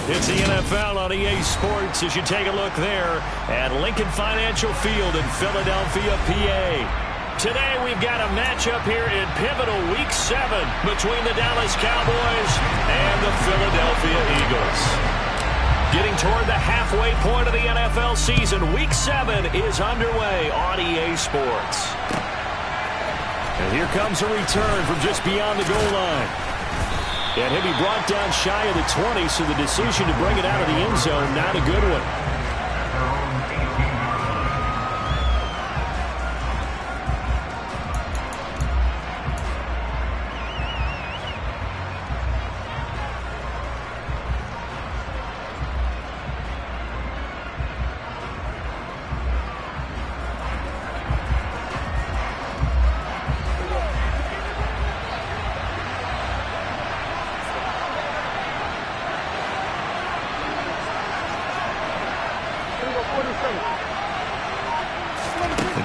It's the NFL on EA Sports as you take a look there at Lincoln Financial Field in Philadelphia, PA. Today we've got a matchup here in pivotal Week 7 between the Dallas Cowboys and the Philadelphia Eagles. Getting toward the halfway point of the NFL season, Week 7 is underway on EA Sports. And here comes a return from just beyond the goal line. And he'll be brought down shy of the 20, so the decision to bring it out of the end zone, not a good one.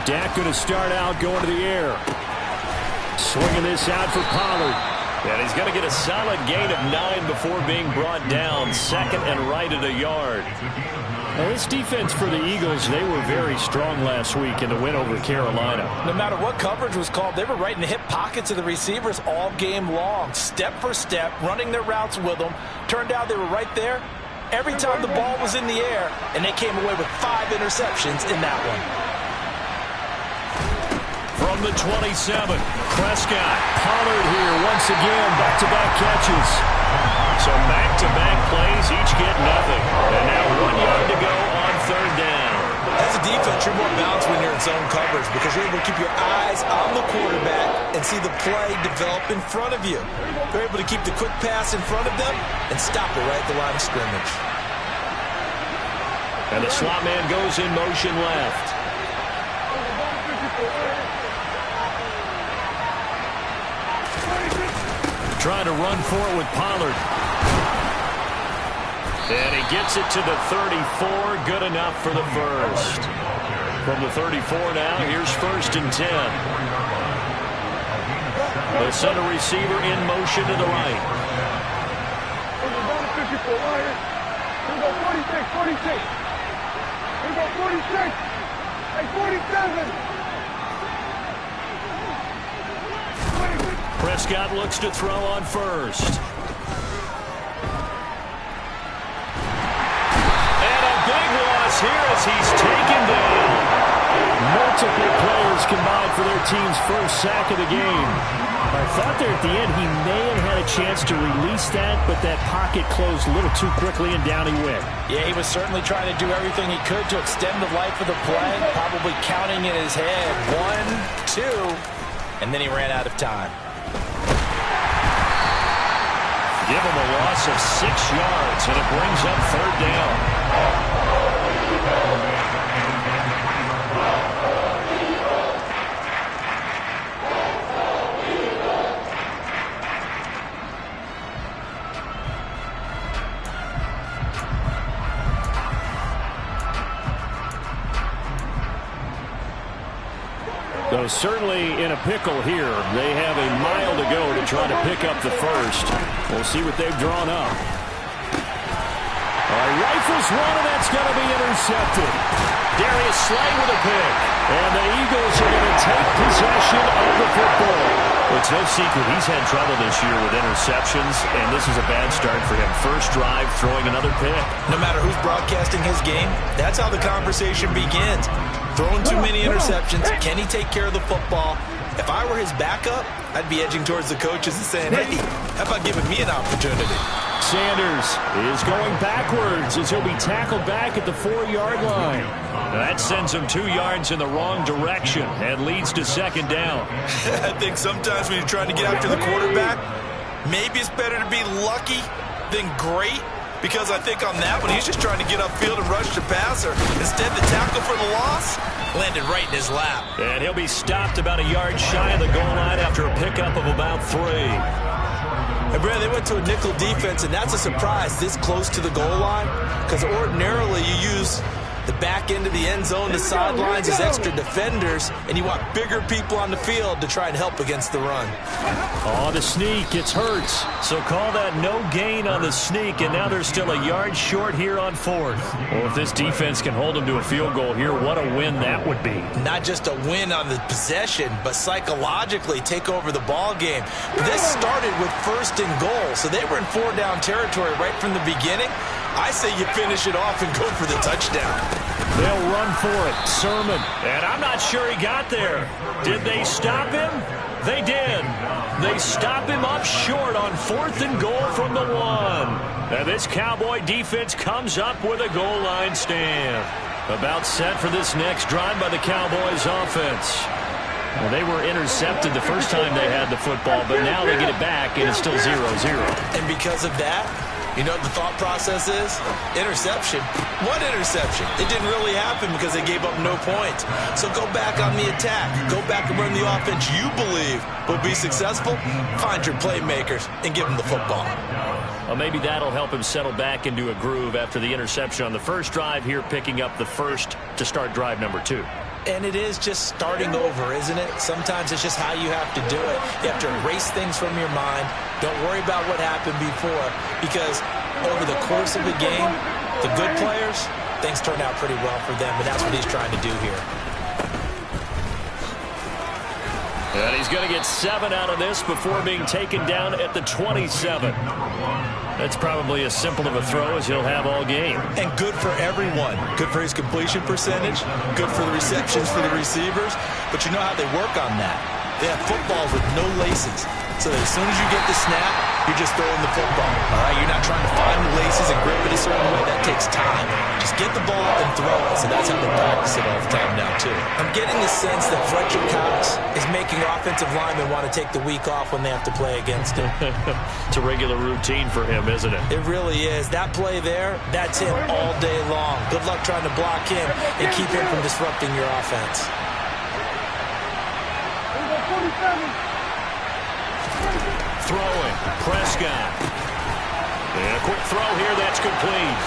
Dak going to start out going to the air. Swinging this out for Pollard. And he's going to get a solid gain of 9 before being brought down. Second and right at a yard. Now, this defense for the Eagles, they were very strong last week in the win over Carolina. No matter what coverage was called, they were right in the hip pockets of the receivers all game long. Step for step, running their routes with them. Turned out they were right there every time the ball was in the air, and they came away with 5 interceptions in that one. From the 27, Prescott. Pollard here once again, back-to-back catches. So back-to-back plays, each get nothing. And now 1 yard to go on third down. As a defense, you're more balanced when you're in zone coverage because you're able to keep your eyes on the quarterback and see the play develop in front of you. You're able to keep the quick pass in front of them and stop it right at the line of scrimmage. And the slot man goes in motion left. Trying to run for it with Pollard. And he gets it to the 34. Good enough for the first. From the 34 now, here's 1st and 10. The center receiver in motion to the right. 47. Prescott looks to throw on first. And a big loss here as he's taken down. Multiple players combined for their team's first sack of the game. I thought there at the end he may have had a chance to release that, but that pocket closed a little too quickly and down he went. Yeah, he was certainly trying to do everything he could to extend the life of the play, probably counting in his head 1, 2, and then he ran out of time. Give him a loss of 6 yards, and it brings up third down. So certainly in a pickle here. They have a mile to go to try to pick up the first. We'll see what they've drawn up. Rifles one, and that's going to be intercepted. Darius Slay with a pick. And the Eagles are going to take possession of the football. It's no secret he's had trouble this year with interceptions, and this is a bad start for him. First drive, throwing another pick. No matter who's broadcasting his game, that's how the conversation begins. Throwing too many interceptions. Can he take care of the football? If I were his backup, I'd be edging towards the coaches and saying, hey, how about giving me an opportunity? Sanders is going backwards as he'll be tackled back at the 4-yard line. That sends him 2 yards in the wrong direction and leads to second down. I think sometimes when you're trying to get after the quarterback, maybe it's better to be lucky than great. Because I think on that one, he's just trying to get upfield and rush the passer. Instead, the tackle for the loss landed right in his lap. And he'll be stopped about a yard shy of the goal line after a pickup of about 3. And Brad, they went to a nickel defense, and that's a surprise this close to the goal line. Because ordinarily you use The back end of the end zone, the sidelines is extra defenders, and you want bigger people on the field to try and help against the run. Oh, the sneak, it's Hurts. So call that no gain on the sneak, and now they're still a yard short here on fourth. Well, if this defense can hold them to a field goal here, what a win that would be. Not just a win on the possession, but psychologically take over the ball game. This started with 1st and goal, so they were in 4-down territory right from the beginning. I say you finish it off and go for the touchdown. They'll run for it. Sermon. And I'm not sure he got there. Did they stop him? They did. They stop him up short on 4th and goal from the 1. And this Cowboy defense comes up with a goal line stand. About set for this next drive by the Cowboys offense. Well, they were intercepted the first time they had the football, but now they get it back, and it's still 0-0. And because of that, you know what the thought process is? Interception. What interception? It didn't really happen because they gave up no points. So go back on the attack. Go back and run the offense you believe will be successful. Find your playmakers and give them the football. Well, maybe that'll help him settle back into a groove after the interception on the first drive here, picking up the first to start drive number 2. And it is just starting over, isn't it? Sometimes it's just how you have to do it. You have to erase things from your mind. Don't worry about what happened before, because over the course of a game, the good players, things turn out pretty well for them, and that's what he's trying to do here. And he's going to get 7 out of this before being taken down at the 27. That's probably as simple of a throw as he'll have all game. And good for everyone. Good for his completion percentage. Good for the receptions for the receivers. But you know how they work on that. They have footballs with no laces. So that as soon as you get the snap, you're just throwing the football. All right, you're not trying to find the laces and grip it a certain way. That takes time. Just get the ball and throw it. So that's how they practice it all the time now, too. I'm getting the sense that Fletcher Cox is making offensive linemen want to take the week off when they have to play against him. It's a regular routine for him, isn't it? It really is. That play there, that's him all day long. Good luck trying to block him and keep him from disrupting your offense. Throwing, Prescott. And a quick throw here, that's complete.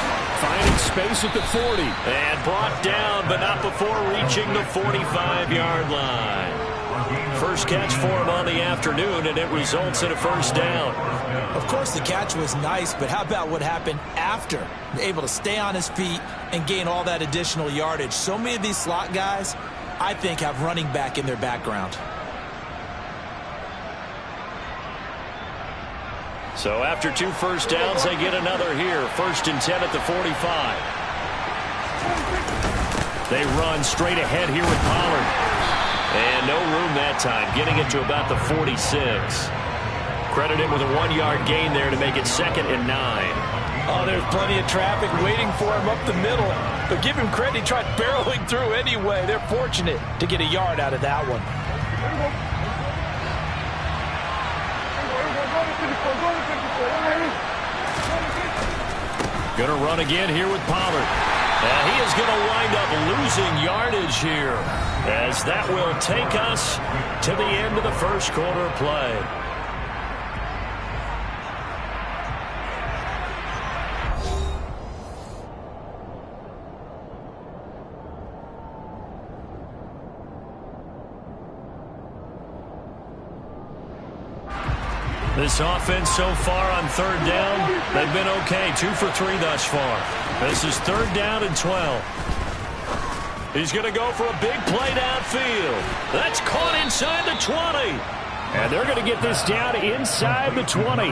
Finding space at the 40. And brought down, but not before reaching the 45-yard line. First catch for him on the afternoon, and it results in a first down. Of course, the catch was nice, but how about what happened after? Able to stay on his feet and gain all that additional yardage. So many of these slot guys, I think, have running back in their background. So after 2 first downs, they get another here. 1st and 10 at the 45. They run straight ahead here with Pollard. And no room that time, getting it to about the 46. Credit him with a 1-yard gain there to make it 2nd and 9. Oh, there's plenty of traffic waiting for him up the middle. But give him credit, he tried barreling through anyway. They're fortunate to get a yard out of that one. Going to run again here with Pollard. And he is going to wind up losing yardage here, as that will take us to the end of the first quarter play. This offense so far on 3rd down, they've been okay. 2 for 3 thus far. This is 3rd down and 12. He's going to go for a big play downfield. That's caught inside the 20. And they're going to get this down inside the 20.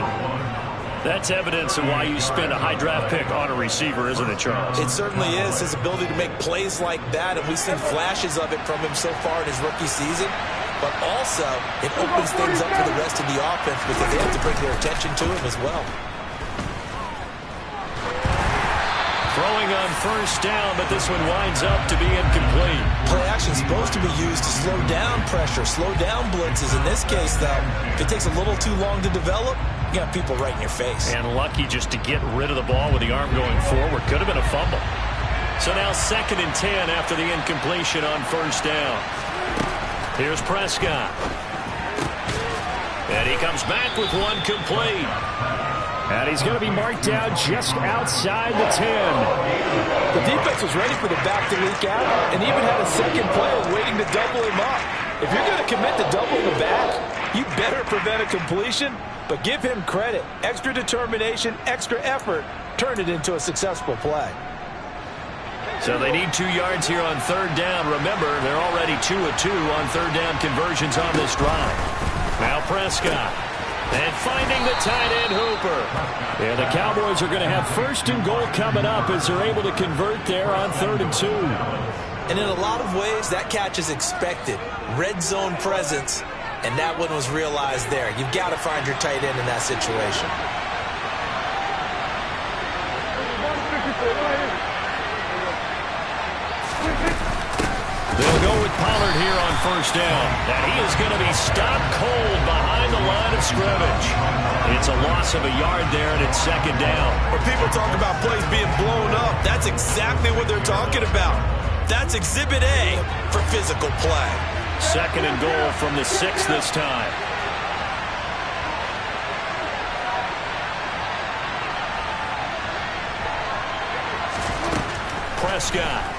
That's evidence of why you spend a high draft pick on a receiver, isn't it, Charles? It certainly is. His ability to make plays like that, and we've seen flashes of it from him so far in his rookie season. But also, it opens things up for the rest of the offense because they have to bring their attention to him as well. Throwing on 1st down, but this one winds up to be incomplete. Play action is supposed to be used to slow down pressure, slow down blitzes. In this case, though, if it takes a little too long to develop, you got people right in your face. And lucky just to get rid of the ball with the arm going forward. Could have been a fumble. So now 2nd and 10 after the incompletion on 1st down. Here's Prescott. And he comes back with one complete. And he's going to be marked down just outside the 10. The defense was ready for the back to leak out and even had a second player waiting to double him up. If you're going to commit to doubling the back, you better prevent a completion, but give him credit. Extra determination, extra effort, turn it into a successful play. So they need 2 yards here on third down. Remember, they're already 2 of 2 on third down conversions on this drive. Now Prescott. And finding the tight end Hooper. Yeah, the Cowboys are going to have first and goal coming up as they're able to convert there on 3rd and 2. And in a lot of ways, that catch is expected. Red zone presence, and that one was realized there. You've got to find your tight end in that situation. They'll go with Pollard here on first down. And he is going to be stopped cold behind the line of scrimmage. It's a loss of a yard there, and it's 2nd down. When people talk about plays being blown up, that's exactly what they're talking about. That's Exhibit A for physical play. 2nd and goal from the 6 this time. Prescott.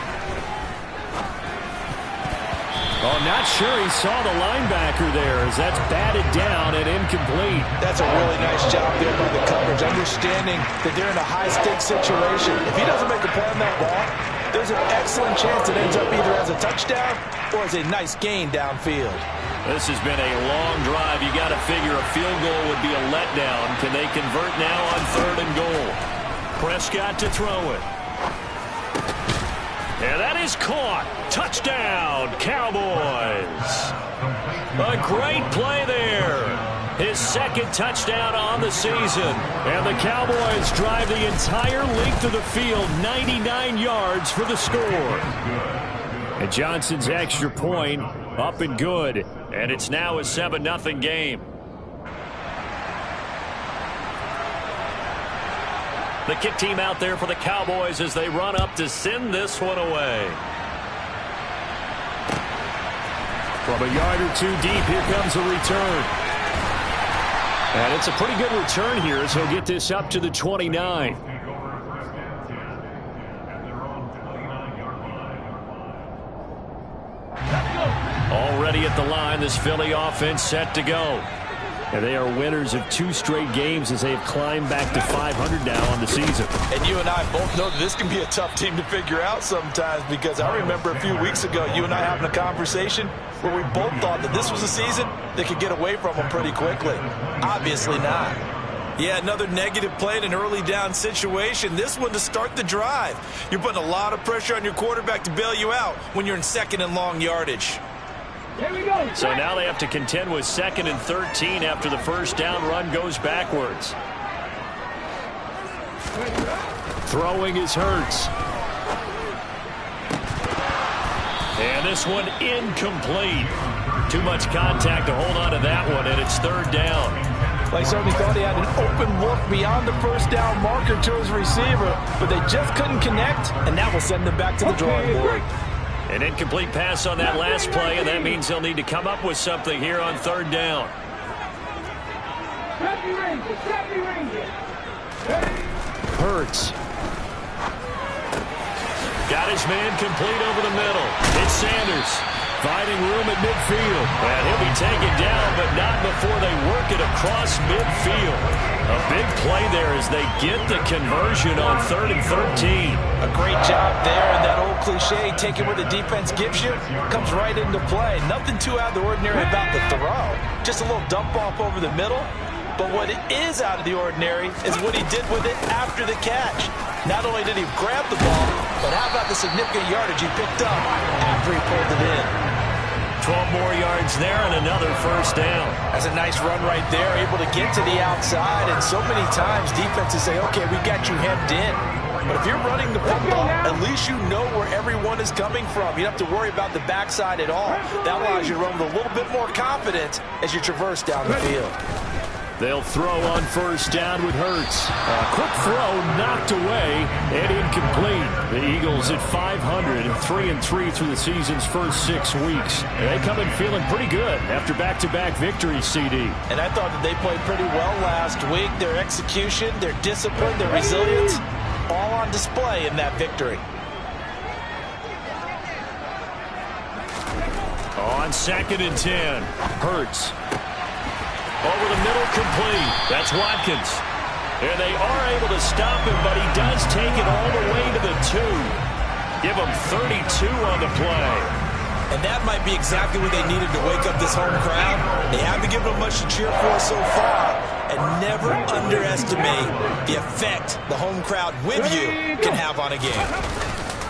Oh, not sure he saw the linebacker there as that's batted down and incomplete. That's a really nice job there by the coverage, understanding that they're in a high-stakes situation. If he doesn't make a play on that ball, there's an excellent chance it ends up either as a touchdown or as a nice gain downfield. This has been a long drive. You got to figure a field goal would be a letdown. Can they convert now on 3rd and goal? Prescott to throw it. And that is caught. Touchdown, Cowboys. A great play there. His 2nd touchdown on the season. And the Cowboys drive the entire length of the field, 99 yards for the score. And Johnson's extra point up and good. And it's now a 7-0 game. The kick team out there for the Cowboys as they run up to send this one away. From a yard or 2 deep, here comes a return. And it's a pretty good return here, so he'll get this up to the 29. Already at the line, this Philly offense set to go. And they are winners of 2 straight games as they have climbed back to 500 now on the season. And you and I both know that this can be a tough team to figure out sometimes, because I remember a few weeks ago you and I having a conversation where we both thought that this was a season that could get away from them pretty quickly. Obviously not. Yeah, another negative play in an early down situation. This one to start the drive. You're putting a lot of pressure on your quarterback to bail you out when you're in 2nd and long yardage. Here we go. So now they have to contend with 2nd and 13 after the first down run goes backwards. Throwing is Hurts. And this one incomplete. Too much contact to hold on to that one, and it's 3rd down. They certainly thought he had an open look beyond the first down marker to his receiver, but they just couldn't connect, and that will send them back to the drawing board. An incomplete pass on that last play, and that means they'll need to come up with something here on 3rd down. Hurts. Got his man complete over the middle. It's Sanders finding room at midfield. And he'll be taken down, but not before they work it across midfield. A big play there as they get the conversion on 3rd and 13. A great job there, and that old cliche, take it where the defense gives you, comes right into play. Nothing too out of the ordinary about the throw. Just a little dump off over the middle. But what is out of the ordinary is what he did with it after the catch. Not only did he grab the ball, but how about the significant yardage he picked up after he pulled it in? 12 more yards there and another first down. That's a nice run right there, able to get to the outside. And so many times defenses say, okay, we got you hemmed in. But if you're running the football, at least you know where everyone is coming from. You don't have to worry about the backside at all. That allows you to run with a little bit more confidence as you traverse down the field. They'll throw on first down with Hurts. A quick throw knocked away and incomplete. The Eagles at 500 and 3-3 through the season's first 6 weeks. They come in feeling pretty good after back-to-back victories, CD. And I thought that they played pretty well last week. Their execution, their discipline, their resilience, all on display in that victory. On 2nd and 10, Hurts. Over the middle, complete. That's Watkins. And they are able to stop him, but he does take it all the way to the 2. Give him 32 on the play. And that might be exactly what they needed to wake up this home crowd. They haven't given them much to cheer for so far. And never underestimate the effect the home crowd with you can have on a game.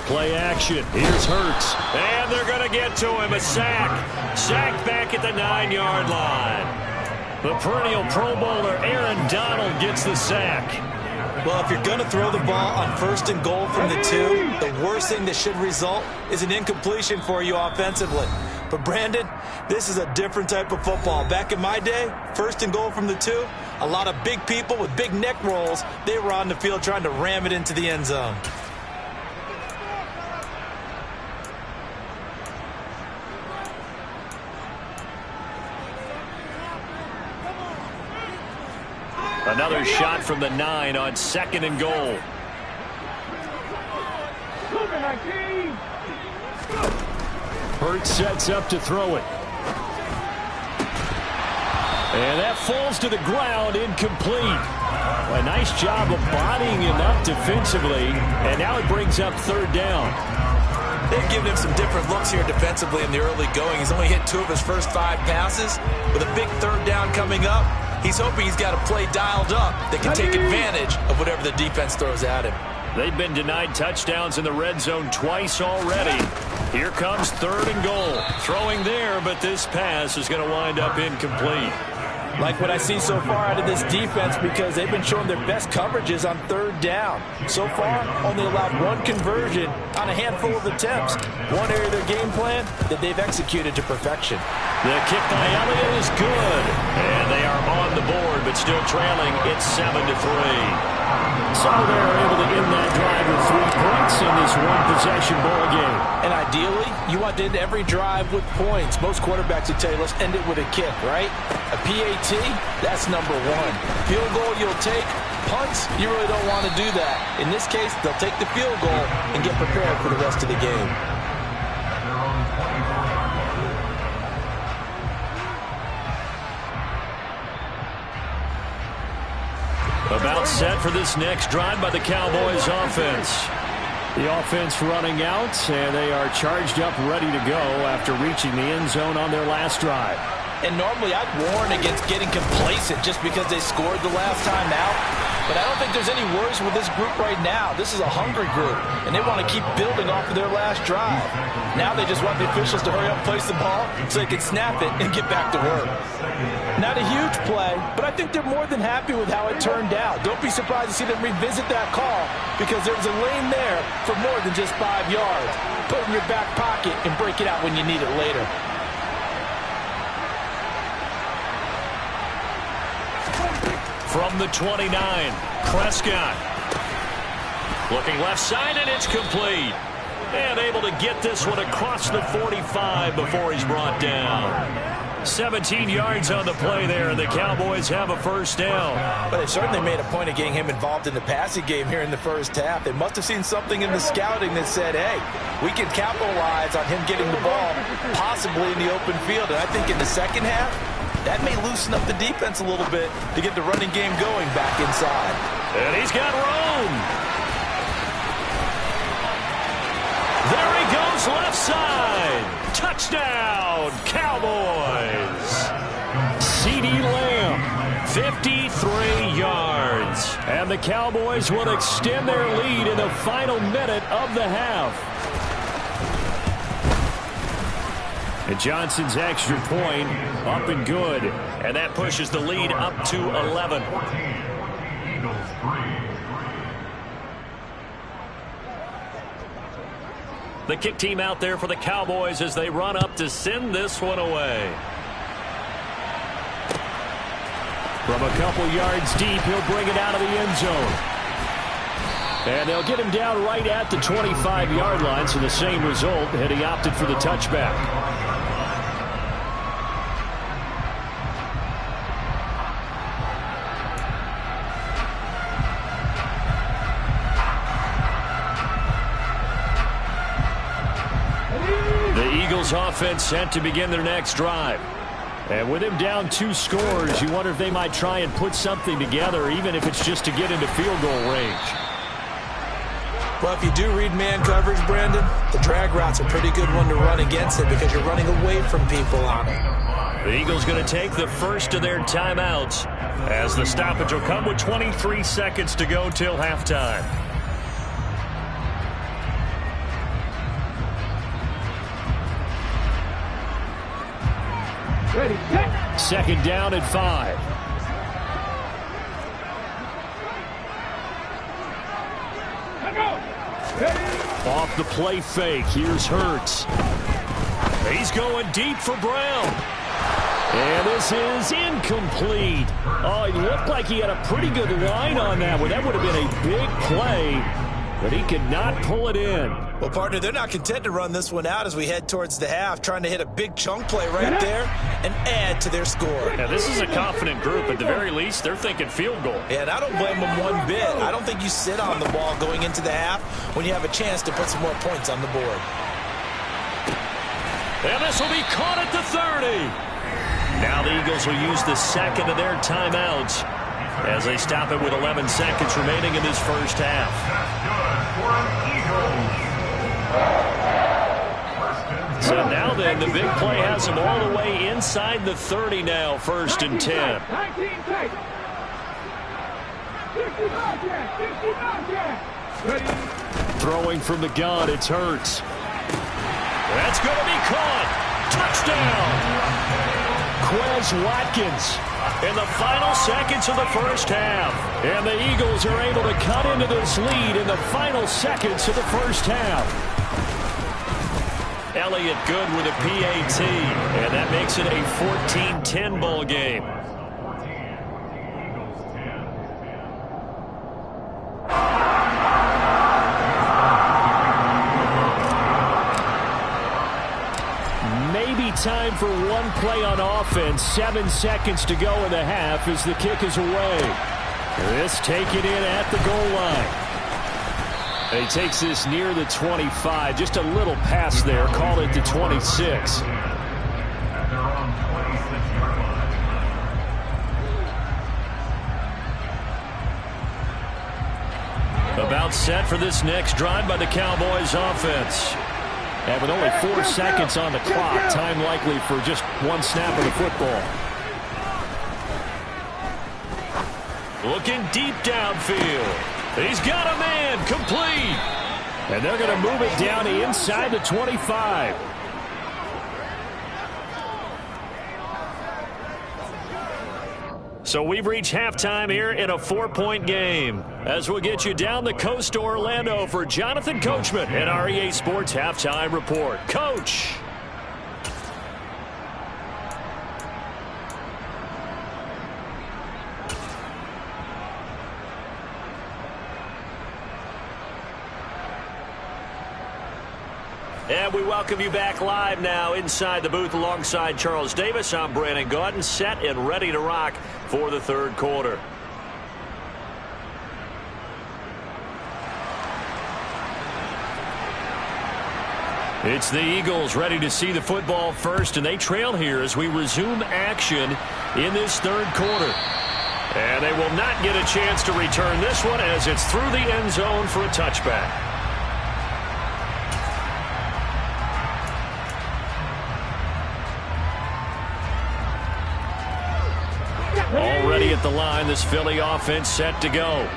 Play action. Here's Hurts. And they're going to get to him. A sack. Sacked back at the 9-yard line. The perennial Pro Bowler Aaron Donald gets the sack. Well, if you're going to throw the ball on 1st and goal from the 2, the worst thing that should result is an incompletion for you offensively. But, Brandon, this is a different type of football. Back in my day, 1st and goal from the 2, a lot of big people with big neck rolls, they were on the field trying to ram it into the end zone. Another shot from the 9 on 2nd and goal. Hurts sets up to throw it. And that falls to the ground, incomplete. A nice job of bodying him up defensively, and now it brings up 3rd down. They've given him some different looks here defensively in the early going. He's only hit 2 of his first 5 passes. With a big 3rd down coming up, he's hoping he's got a play dialed up that can take advantage of whatever the defense throws at him. They've been denied touchdowns in the red zone twice already. Here comes 3rd and goal. Throwing there, but this pass is going to wind up incomplete. Like what I see so far out of this defense, because they've been showing their best coverages on 3rd down. So far, only allowed 1 conversion on a handful of attempts. One area of their game plan that they've executed to perfection. The kick by Elliott is good. And they are on the board, but still trailing. It's 7-3. So they're able to end that drive with 3 points in this one-possession ball game. And ideally, you want to end every drive with points. Most quarterbacks would tell you, let's end it with a kick, right? A PAT, that's number 1. Field goal you'll take. Punts, you really don't want to do that. In this case, they'll take the field goal and get prepared for the rest of the game. About set for this next drive by the Cowboys offense. The offense running out, and they are charged up, ready to go after reaching the end zone on their last drive. And normally I'd warn against getting complacent just because they scored the last time out. But I don't think there's any worries with this group right now. This is a hungry group, and they want to keep building off of their last drive. Now they just want the officials to hurry up and place the ball so they can snap it and get back to work. Not a huge play, but I think they're more than happy with how it turned out. Don't be surprised to see them revisit that call, because there's a lane there for more than just 5 yards. Put it in your back pocket and break it out when you need it later. From the 29, Prescott. Looking left side, and it's complete. And able to get this one across the 45 before he's brought down. 17 yards on the play there, and the Cowboys have a 1st down. But they certainly made a point of getting him involved in the passing game here in the first half. They must have seen something in the scouting that said, hey, we can capitalize on him getting the ball possibly in the open field. And I think in the second half, that may loosen up the defense a little bit to get the running game going back inside. And he's got room. There he goes left side. Touchdown, Cowboys. CeeDee Lamb, 53 yards. And the Cowboys will extend their lead in the final minute of the half. And Johnson's extra point up and good. And that pushes the lead up to 11. The kick team out there for the Cowboys as they run up to send this one away. From a couple yards deep, he'll bring it out of the end zone. And they'll get him down right at the 25-yard line, so the same result, and he opted for the touchback. Eagles offense set to begin their next drive. And with him down 2 scores, you wonder if they might try and put something together, even if it's just to get into field goal range. Well, if you do read man coverage, Brandon, the drag route's a pretty good one to run against it because you're running away from people on it. The Eagles going to take the first of their timeouts as the stoppage will come with 23 seconds to go till halftime. Ready, set. Second down and 5. Off the play fake, here's Hurts. He's going deep for Brown. And this is incomplete. Oh, he looked like he had a pretty good line on that one. That would have been a big play, but he could not pull it in. Well, partner, they're not content to run this one out as we head towards the half, trying to hit a big chunk play right there and add to their score. Now, this is a confident group. At the very least, they're thinking field goal. Yeah, and I don't blame them one bit. I don't think you sit on the ball going into the half when you have a chance to put some more points on the board. And this will be caught at the 30. Now the Eagles will use the second of their timeouts as they stop it with 11 seconds remaining in this first half. So now then, the big play has them all the way inside the 30 now, 1st and 10. Throwing from the gun, it's Hurts. That's going to be caught. Touchdown. Quez Watkins in the final seconds of the first half. And the Eagles are able to cut into this lead in the final seconds of the first half. Elliott good with a PAT, and that makes it a 14-10 ball game. Maybe time for one play on offense. 7 seconds to go in the half as the kick is away. This taken in at the goal line. He takes this near the 25. Just a little pass there. Call it the 26. About set for this next drive by the Cowboys offense. And with only 4 seconds on the clock, time likely for just one snap of the football. Looking deep downfield. He's got a man, complete. And they're going to move it down to inside the 25. So we've reached halftime here in a 4-point game. As we'll get you down the coast to Orlando for Jonathan Coachman and our EA Sports Halftime Report. Coach. And we welcome you back live now inside the booth alongside Charles Davis. I'm Brandon Gaudin, set and ready to rock for the third quarter. It's the Eagles ready to see the football first, and they trail here as we resume action in this third quarter. And they will not get a chance to return this one as it's through the end zone for a touchback. Already at the line, this Philly offense set to go.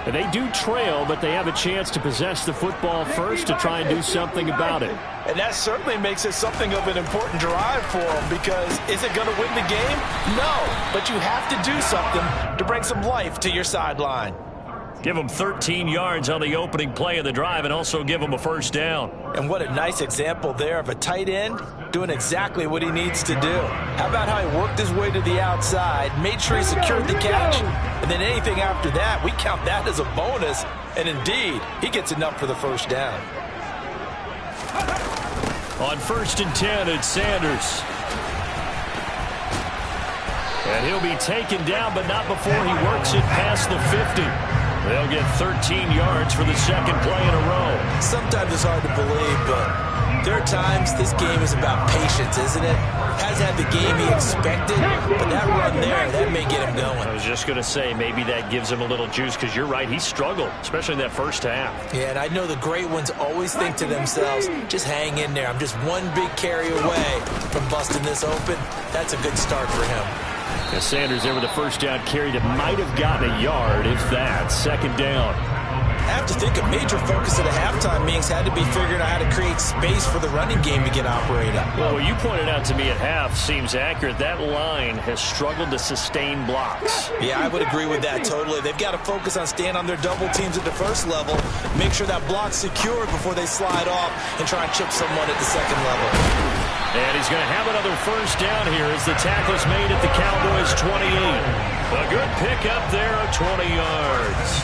And they do trail, but they have a chance to possess the football first to try and do something about it. And that certainly makes it something of an important drive for them, because is it going to win the game? No, but you have to do something to bring some life to your sideline. Give them 13 yards on the opening play of the drive and also give them a first down. And what a nice example there of a tight end doing exactly what he needs to do. How about how he worked his way to the outside, made sure he secured the catch, and then anything after that, we count that as a bonus. And indeed, he gets enough for the first down. On 1st and 10, it's Sanders. And he'll be taken down, but not before he works it past the 50. They'll get 13 yards for the second play in a row. Sometimes it's hard to believe, but There are times this game is about patience, isn't it? Hasn't had the game he expected, but that run there, that may get him going. I was just going to say, maybe that gives him a little juice, because you're right, he struggled, especially in that first half. Yeah, and I know the great ones always think to themselves, just hang in there. I'm just one big carry away from busting this open. That's a good start for him. Yeah, Sanders there with a first down carry that might have gotten a yard, if that. Second down. I have to think a major focus of the halftime meetings had to be figuring out how to create space for the running game to get operated. Well, what you pointed out to me at half seems accurate. That line has struggled to sustain blocks. Yeah, I would agree with that totally. They've got to focus on staying on their double teams at the first level, make sure that block's secured before they slide off and try and chip someone at the second level. And he's going to have another first down here as the tackle's made at the Cowboys' 28. A good pickup there of 20 yards.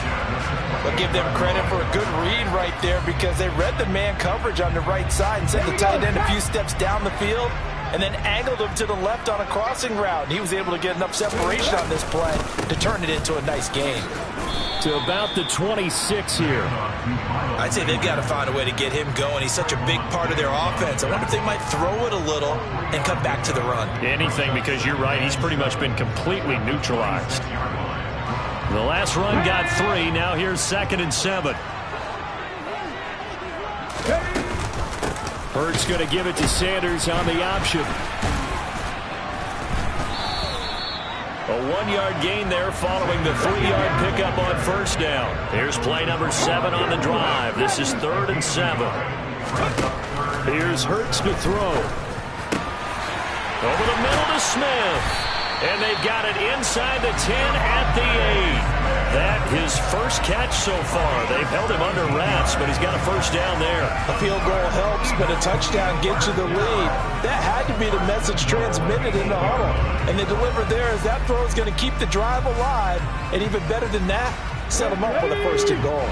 But give them credit for a good read right there, because they read the man coverage on the right side and sent the tight end a few steps down the field and then angled him to the left on a crossing route. He was able to get enough separation on this play to turn it into a nice gain. To about the 26 here. I'd say they've got to find a way to get him going. He's such a big part of their offense. I wonder if they might throw it a little and come back to the run. Anything, because you're right, he's pretty much been completely neutralized. The last run got 3. Now here's 2nd and 7. Hurts going to give it to Sanders on the option. A 1-yard gain there following the 3-yard pickup on first down. Here's play number 7 on the drive. This is 3rd and 7. Here's Hurts to throw. Over the middle to Smith. And they've got it inside the 10 at the 8. That his first catch so far. They've held him under wraps, but he's got a first down there. A field goal helps, but a touchdown gets you the lead. That had to be the message transmitted in the huddle. And they delivered there as that throw is going to keep the drive alive. And even better than that, set them up with a 1st and goal.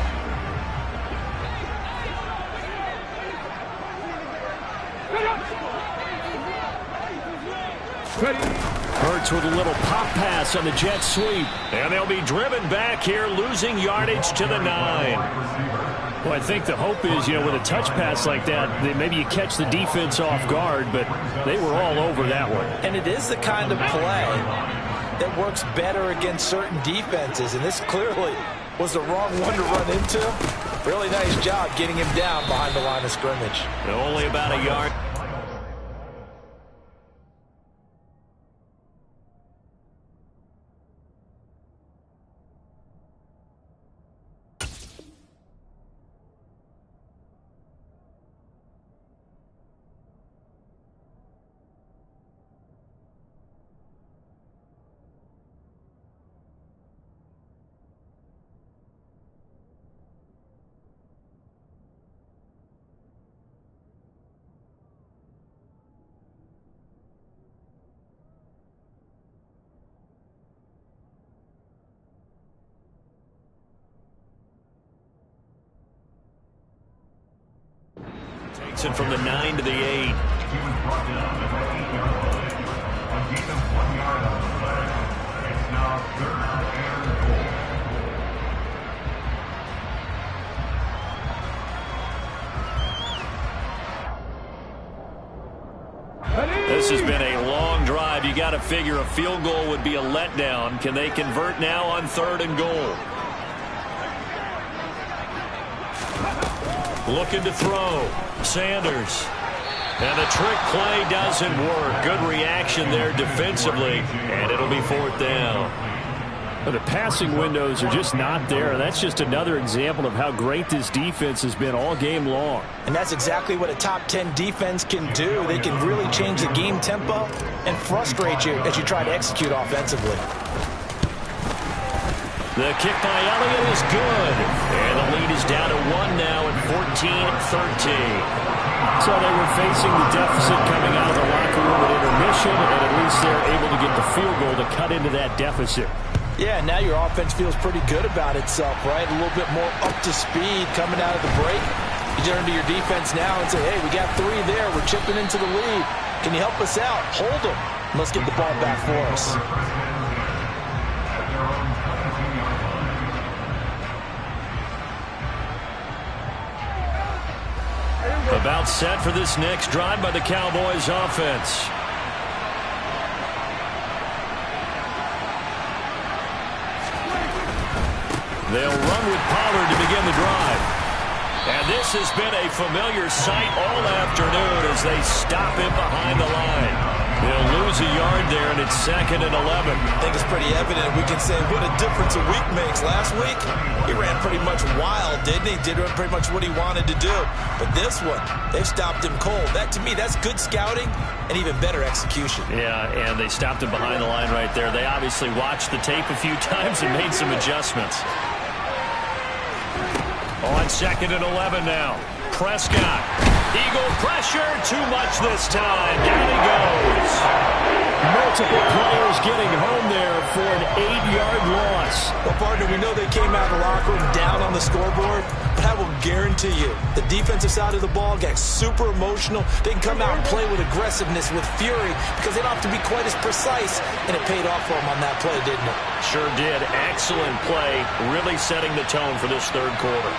Hurts with a little pop pass on the jet sweep. And they'll be driven back here, losing yardage to the 9. Well, I think the hope is, with a touch pass like that, maybe you catch the defense off guard, but they were all over that one. And it is the kind of play that works better against certain defenses, and this clearly was the wrong one to run into. Really nice job getting him down behind the line of scrimmage. Only about a yard. Takes it from the 9 to the 8. This has been a long drive. You got to figure a field goal would be a letdown. Can they convert now on 3rd and goal? Looking to throw. Sanders. And the trick play doesn't work. Good reaction there defensively. And it'll be 4th down. Well, the passing windows are just not there. That's just another example of how great this defense has been all game long. And that's exactly what a top 10 defense can do. They can really change the game tempo and frustrate you as you try to execute offensively. The kick by Elliott is good. And the lead is down to 1 now at 14-13. So they were facing the deficit coming out of the locker room at intermission, and at least they're able to get the field goal to cut into that deficit. Yeah, now your offense feels pretty good about itself, right? A little bit more up to speed coming out of the break. You turn to your defense now and say, hey, we got 3 there. We're chipping into the lead. Can you help us out? Hold them. Let's get the ball back for us. About set for this next drive by the Cowboys offense. They'll run with Pollard to begin the drive. And this has been a familiar sight all afternoon as they stop him behind the line. They'll lose a yard there, and it's 2nd and 11. I think it's pretty evident. We can say what a difference a week makes. Last week, he ran pretty much wild, didn't he? Did pretty much what he wanted to do. But this one, they've stopped him cold. That, to me, that's good scouting and even better execution. Yeah, and they stopped him behind the line right there. They obviously watched the tape a few times and made some adjustments. On 2nd and 11 now. Prescott. Eagle pressure. Too much this time. Down he goes. Multiple players getting home there for an 8-yard loss. Well, partner, we know they came out of the locker room down on the scoreboard, but I will guarantee you the defensive side of the ball got super emotional. They can come out and play with aggressiveness, with fury, because they don't have to be quite as precise, and it paid off for them on that play, didn't it? Sure did. Excellent play, really setting the tone for this third quarter.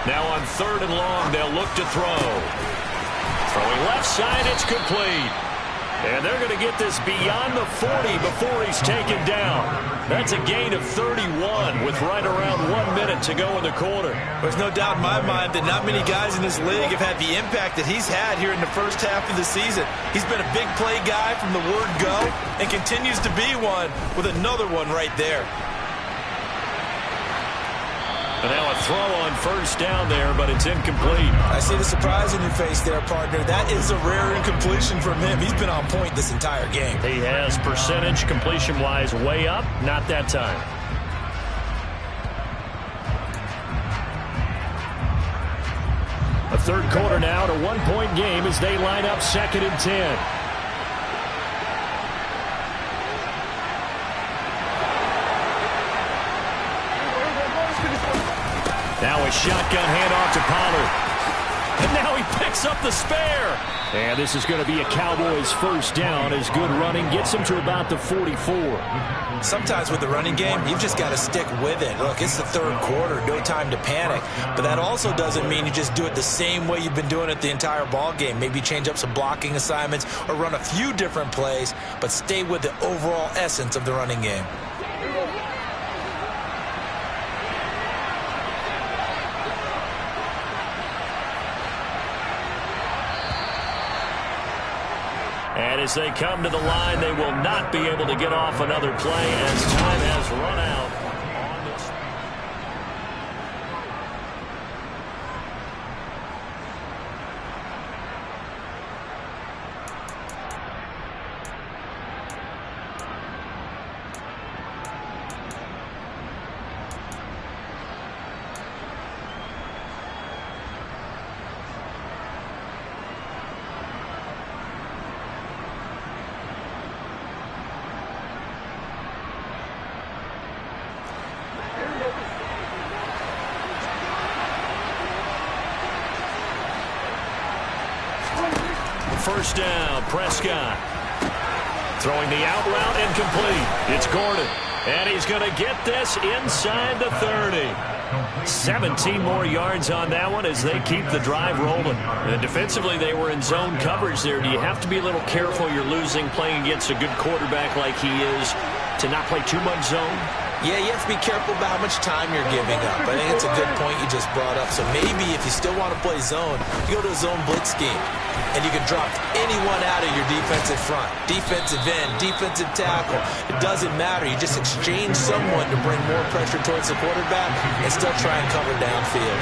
Now on 3rd and long, they'll look to throw. Throwing left side, it's complete. And they're going to get this beyond the 40 before he's taken down. That's a gain of 31 with right around 1 minute to go in the quarter. There's no doubt in my mind that not many guys in this league have had the impact that he's had here in the first half of the season. He's been a big play guy from the word go and continues to be one with another one right there. And now a throw on 1st down there, but it's incomplete. I see the surprise in your face there, partner. That is a rare incompletion from him. He's been on point this entire game. He has percentage completion-wise way up, not that time. A third quarter now, to 1-point game as they line up 2nd and 10. Now a shotgun handoff to Pollard. And now he picks up the spare. And this is going to be a Cowboys 1st down as good running gets him to about the 44. Sometimes with the running game, you've just got to stick with it. Look, it's the third quarter, no time to panic. But that also doesn't mean you just do it the same way you've been doing it the entire ball game. Maybe change up some blocking assignments or run a few different plays, but stay with the overall essence of the running game. And as they come to the line, they will not be able to get off another play as time has run out. First down, Prescott. Throwing the out route incomplete. It's Gordon. And he's going to get this inside the 30. 17 more yards on that one as they keep the drive rolling. And defensively, they were in zone coverage there. Do you have to be a little careful? You're losing playing against a good quarterback like he is to not play too much zone? Yeah, you have to be careful about how much time you're giving up. I think it's a good point you just brought up. So maybe if you still want to play zone, you go to a zone blitz scheme. And you can drop anyone out of your defensive front. Defensive end, defensive tackle. It doesn't matter. You just exchange someone to bring more pressure towards the quarterback and still try and cover downfield.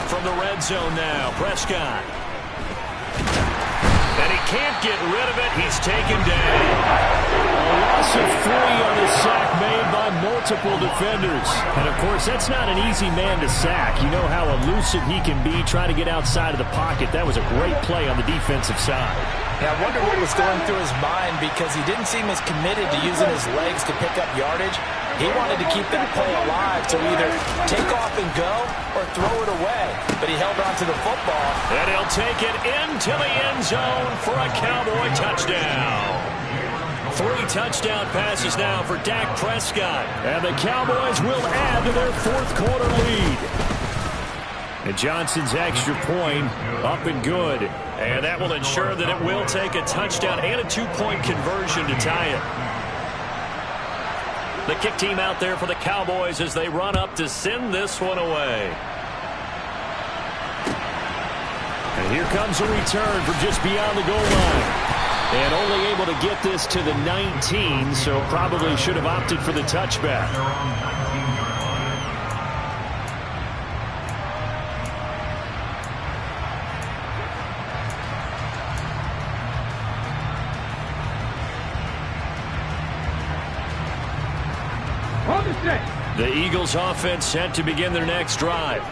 From the red zone now, Prescott. And he can't get rid of it. He's taken down. A loss of 3 on the sack made by multiple defenders. And, of course, that's not an easy man to sack. You know how elusive he can be trying to get outside of the pocket. That was a great play on the defensive side. Yeah, I wonder what was going through his mind because he didn't seem as committed to using his legs to pick up yardage. He wanted to keep that play alive to either take off and go or throw it away. But he held on to the football. And he'll take it into the end zone for a Cowboy touchdown. 3 touchdown passes now for Dak Prescott. And the Cowboys will add to their fourth quarter lead. And Johnson's extra point up and good. And that will ensure that it will take a touchdown and a 2-point conversion to tie it. The kick team out there for the Cowboys as they run up to send this one away. And here comes a return from just beyond the goal line. And only able to get this to the 19, so probably should have opted for the touchback. The Eagles offense set to begin their next drive.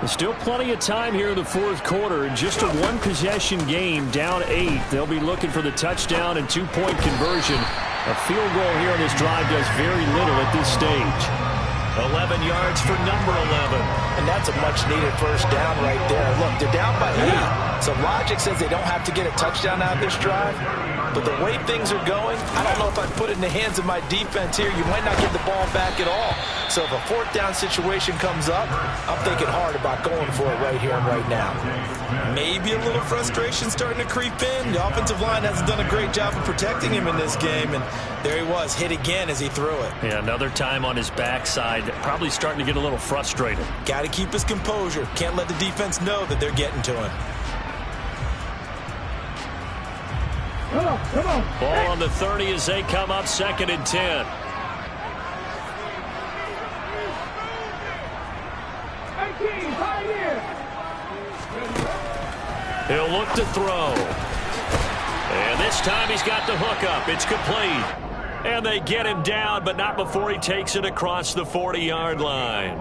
There's still plenty of time here in the fourth quarter. In just a one-possession game, down 8. They'll be looking for the touchdown and 2-point conversion. A field goal here on this drive does very little at this stage. 11 yards for number 11. And that's a much-needed first down right there. Look, they're down by 8. So logic says they don't have to get a touchdown out of this drive. But the way things are going, I don't know if I'd put it in the hands of my defense here. You might not get the ball back at all. So if a fourth down situation comes up, I'm thinking hard about going for it right here and right now. Maybe a little frustration starting to creep in. The offensive line hasn't done a great job of protecting him in this game. And there he was, hit again as he threw it. Yeah, another time on his backside. Probably starting to get a little frustrated. Got to keep his composure. Can't let the defense know that they're getting to him. Come on. Ball on the 30 as they come up 2nd and 10. He'll look to throw. And this time he's got the hook up. It's complete. And they get him down, but not before he takes it across the 40-yard line.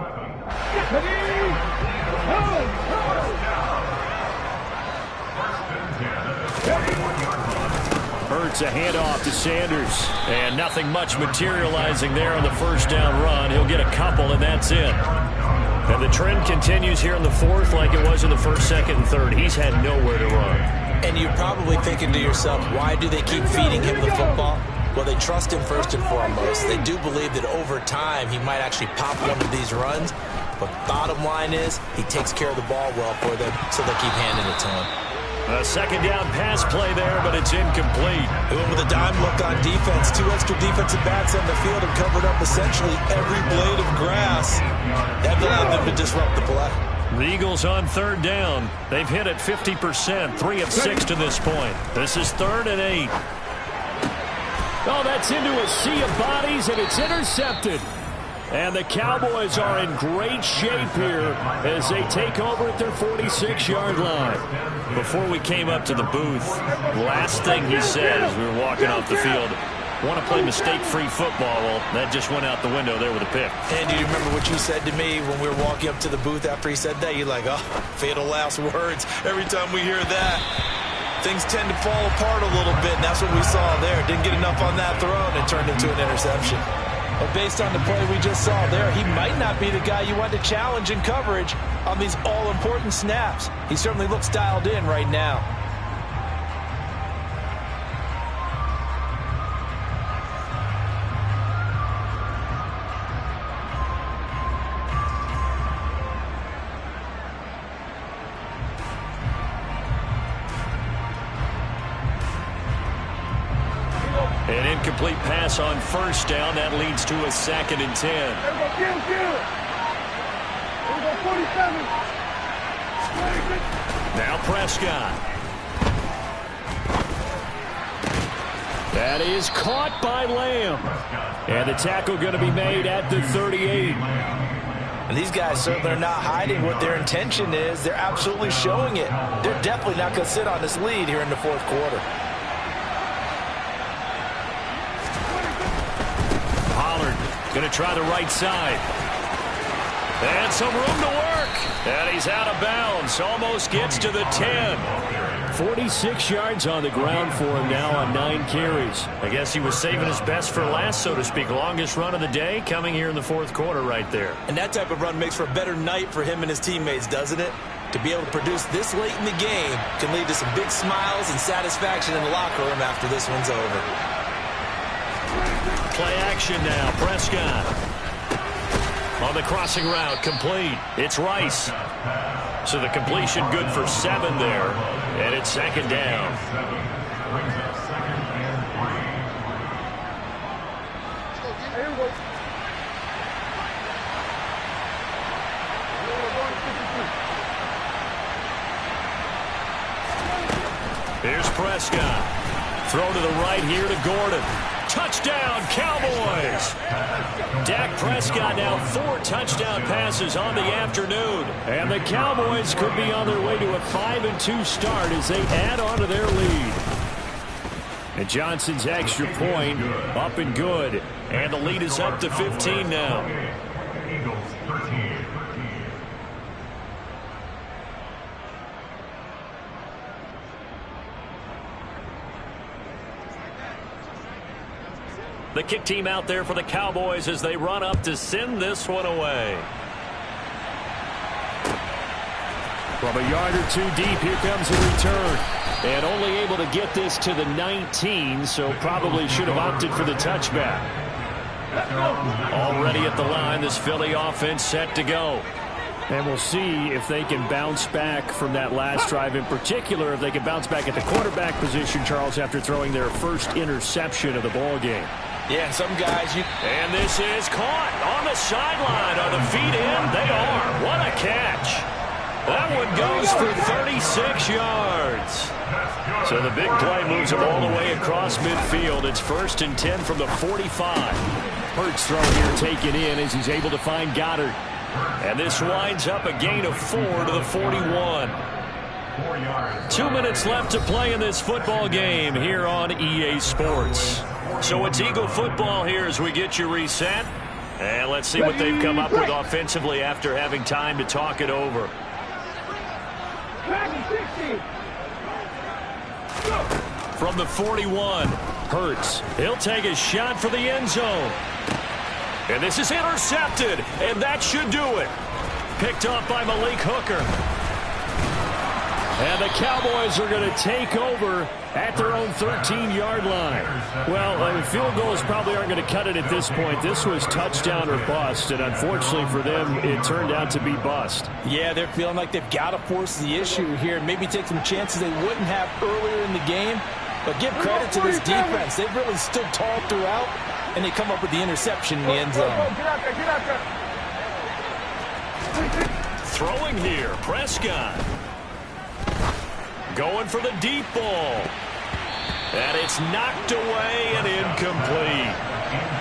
Hurts a handoff to Sanders. And nothing much materializing there on the first down run. He'll get a couple, and that's it. And the trend continues here in the fourth like it was in the first, second, and third. He's had nowhere to run. And you're probably thinking to yourself, why do they keep feeding him the football? Well, they trust him first and foremost. They do believe that over time he might actually pop one of these runs. But bottom line is he takes care of the ball well for them, so they'll keep handing it to him. A second down pass play there, but it's incomplete. He went with a dime look on defense. 2 extra defensive backs on the field and covered up essentially every blade of grass. That allowed them to disrupt the play. The Eagles on 3rd down. They've hit it 50%, 3 of 6 to this point. This is 3rd and 8. Oh, that's into a sea of bodies, and it's intercepted. And the Cowboys are in great shape here as they take over at their 46-yard line. Before we came up to the booth, last thing he said as we were walking off the field, want to play mistake-free football. Well, that just went out the window there with a pick. And do you remember what you said to me when we were walking up to the booth after he said that? You're like, oh, fatal last words. Every time we hear that, things tend to fall apart a little bit, and that's what we saw there. Didn't get enough on that throw, and it turned into an interception. But based on the play we just saw there, he might not be the guy you want to challenge in coverage on these all-important snaps. He certainly looks dialed in right now. An incomplete pass on first down. That leads to a 2nd and 10. Now Prescott. That is caught by Lamb. And the tackle going to be made at the 38. And these guys certainly are not hiding what their intention is. They're absolutely showing it. They're definitely not going to sit on this lead here in the fourth quarter. Going to try the right side. And some room to work. And he's out of bounds. Almost gets to the 10. 46 yards on the ground for him now on 9 carries. I guess he was saving his best for last, so to speak. Longest run of the day coming here in the fourth quarter right there. And that type of run makes for a better night for him and his teammates, doesn't it? To be able to produce this late in the game can lead to some big smiles and satisfaction in the locker room after this one's over. Play action now. Prescott. On the crossing route, complete. It's Rice. So the completion good for 7 there. And it's second down. Here's Prescott. Throw to the right here to Gordon. Touchdown, Cowboys! Dak Prescott now 4 touchdown passes on the afternoon. And the Cowboys could be on their way to a 5-2 start as they add on to their lead. And Johnson's extra point up and good. And the lead is up to 15 now. Eagles 13. The kick team out there for the Cowboys as they run up to send this one away. From a yard or 2 deep, here comes a return. And only able to get this to the 19, so probably should have opted for the touchback. Already at the line, this Philly offense set to go. And we'll see if they can bounce back from that last drive, in particular if they can bounce back at the quarterback position, Charles, after throwing their first interception of the ball game. Yeah, and some guys... And this is caught on the sideline. Are the feet in? They are. What a catch. That one goes for 36 yards. So the big play moves him all the way across midfield. It's 1st and 10 from the 45. Hurts throw here taken in as he's able to find Goddard. And this winds up a gain of 4 to the 41. 2 minutes left to play in this football game here on EA Sports. So it's Eagle football here as we get you reset. And let's see what they've come up with offensively after having time to talk it over. From the 41, Hurts. He'll take a shot for the end zone. And this is intercepted, and that should do it. Picked off by Malik Hooker. And the Cowboys are going to take over at their own 13-yard line. Well, field goals probably aren't going to cut it at this point. This was touchdown or bust, and unfortunately for them, it turned out to be bust. Yeah, they're feeling like they've got to force the issue here and maybe take some chances they wouldn't have earlier in the game. But give credit to this defense. They've really stood tall throughout, and they come up with the interception in the end zone. Throwing here, Prescott. Going for the deep ball. And it's knocked away and incomplete.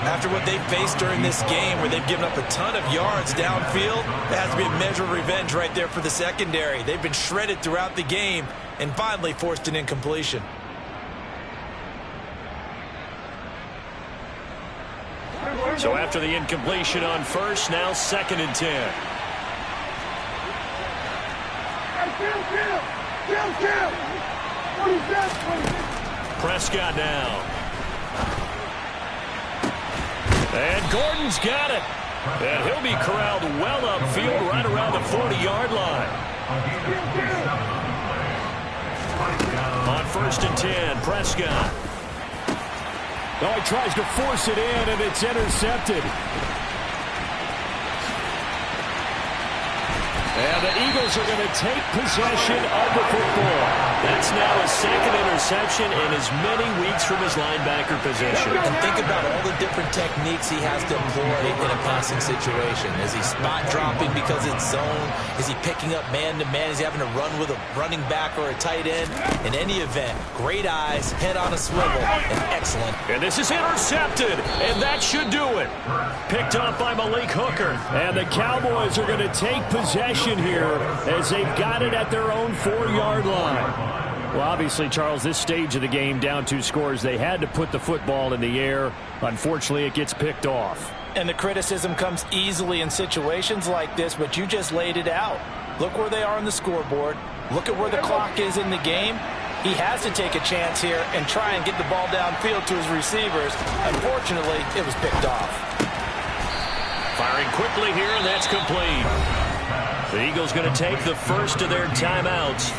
After what they faced during this game where they've given up a ton of yards downfield, there has to be a measure of revenge right there for the secondary. They've been shredded throughout the game and finally forced an incompletion. So after the incompletion on first, now 2nd and 10. Prescott now. And Gordon's got it. And he'll be corralled well upfield right around the 40-yard line. On 1st and 10, Prescott. Oh, he tries to force it in, and it's intercepted. And the Eagles are going to take possession of the football. That's now his 2nd interception in as many weeks from his linebacker position. And think about all the different techniques he has to employ in a passing situation. Is he spot dropping because it's zone? Is he picking up man-to-man? Is he having to run with a running back or a tight end? In any event, great eyes, head on a swivel, and excellent. And this is intercepted, and that should do it. Picked up by Malik Hooker. And the Cowboys are going to take possession here as they've got it at their own 4-yard line. Well, obviously, Charles, this stage of the game, down 2 scores, they had to put the football in the air. Unfortunately, it gets picked off. And the criticism comes easily in situations like this, but you just laid it out. Look where they are on the scoreboard. Look at where the clock is in the game. He has to take a chance here and try and get the ball downfield to his receivers. Unfortunately, it was picked off. Firing quickly here, and that's complete. The Eagles going to take the first of their timeouts.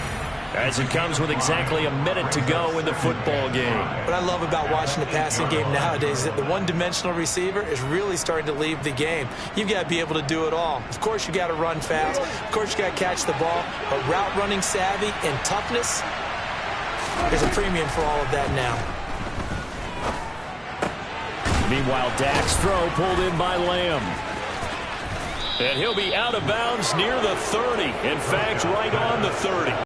as it comes with exactly a minute to go in the football game. What I love about watching the passing game nowadays is that the one-dimensional receiver is really starting to leave the game. You've got to be able to do it all. Of course, you got to run fast. Of course, you got to catch the ball. But route running savvy and toughness, there's a premium for all of that now. Meanwhile, Dak's throw pulled in by Lamb. And he'll be out of bounds near the 30. In fact, right on the 30.